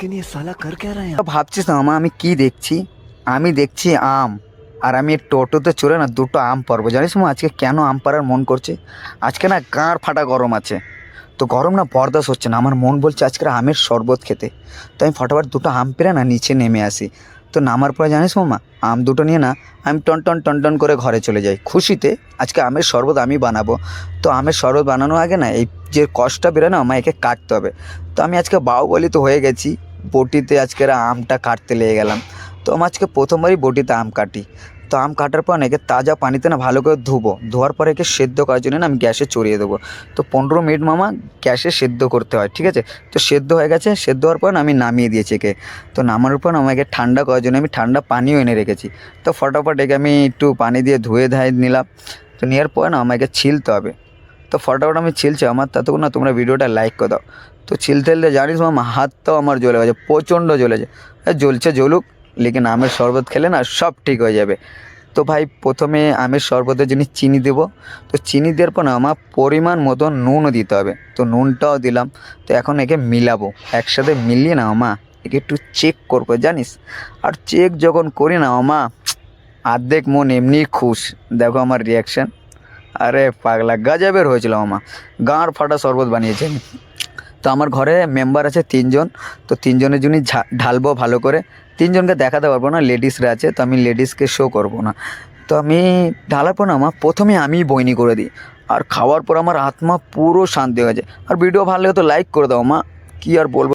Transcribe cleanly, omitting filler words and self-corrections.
लेकिन ये साला कर क्या रहे हैं? ভাবছিস না মামা আমি কি দেখছি? আমি দেখছি আম। আর আমি টোটোতে চড়ে না দুটো আম পারবো। জানিস মা আজকে কেন আম পাড়ার মন করছে? আজকে না গাঁড় ফাটা গরম আছে। তো গরম না বরদাস্ত হচ্ছে না, আমার মন বলছে আজকে আমের শরবত খেতে। তো আমি ফটাফট দুটো আম পেড়ে না নিচে নেমে আসি। তো নামার পরে জানিস মামা আম দুটো নিয়ে না আমি টন টন টন করে ঘরে চলে যাই খুশিতে। আজকে আমের শরবত আমি বানাবো। তো আমের শরবত বানানোর আগে না এই যে কষটা বেরোয় না আমার একে কাটতে হবে। তো আমি আজকে বাহুবলী তো হয়ে গেছি, বটিতে আজকের আমটা কাটতে লেগে গেলাম। তো আমি আজকে প্রথমবারই বটিতে আম কাটি। তো আম কাটার পর না একে তাজা পানিতে না ভালো করে ধুবো, ধোয়ার পরে একে সেদ্ধ করার জন্য না আমি গ্যাসে চড়িয়ে দেবো। তো 15 মিনিট মামা গ্যাসে সেদ্ধ করতে হয়, ঠিক আছে? তো সেদ্ধ হয়ে গেছে, সেদ্ধ হওয়ার পর না আমি নামিয়ে দিয়েছি একে। তো নামানোর পর আমাকে ঠান্ডা করার জন্য আমি ঠান্ডা পানিও এনে রেখেছি। তো ফটাফট একে আমি একটু পানি দিয়ে ধুয়ে ধায়ে নিলাম। তো নেওয়ার পর না আমাকে ছিলতে হবে। তো ফটাফট আমি ছিলছি, আমার ততক্ষণ না তোমরা ভিডিওটা লাইক করে দাও। তো ছিলতে জানিস মামা হাতটাও আমার জ্বলে গেছে, প্রচণ্ড জ্বলেছে। জ্বলছে জ্বলুক, লেকিন আমের শরবত খেলে না সব ঠিক হয়ে যাবে। তো ভাই প্রথমে আমের শরবতের জন্য চিনি দেবো। তো চিনি দেওয়ার পর না আমার পরিমাণ মতো নুনও দিতে হবে। তো নুনটাও দিলাম। তো এখন একে মিলাবো, একসাথে মিলিয়ে না মামা একে একটু চেক করবো জানিস। আর চেক যখন করি না মামা অর্ধেক মন এমনি খুশ। দেখো আমার রিয়াকশান, আরে পাগলা গজবের হয়েছিল মামা, গাঁড় ফাটা শরবত বানিয়েছে আমি। তো আমার ঘরে মেম্বার আছে 3 জন। তো 3 জনের জন্যই ঢালবো ভালো করে। 3 জনকে দেখাতে পারবো না, লেডিসরা আছে তো আমি লেডিসকে শো করবো না। তো আমি ঢালার পর না আমার প্রথমে আমিই বইনি করে দিই। আর খাওয়ার পর আমার আত্মা পুরো শান্তি হয়ে যায়। আর ভিডিও ভালো লাগে তো লাইক করে দাও মা, কী আর বলবো।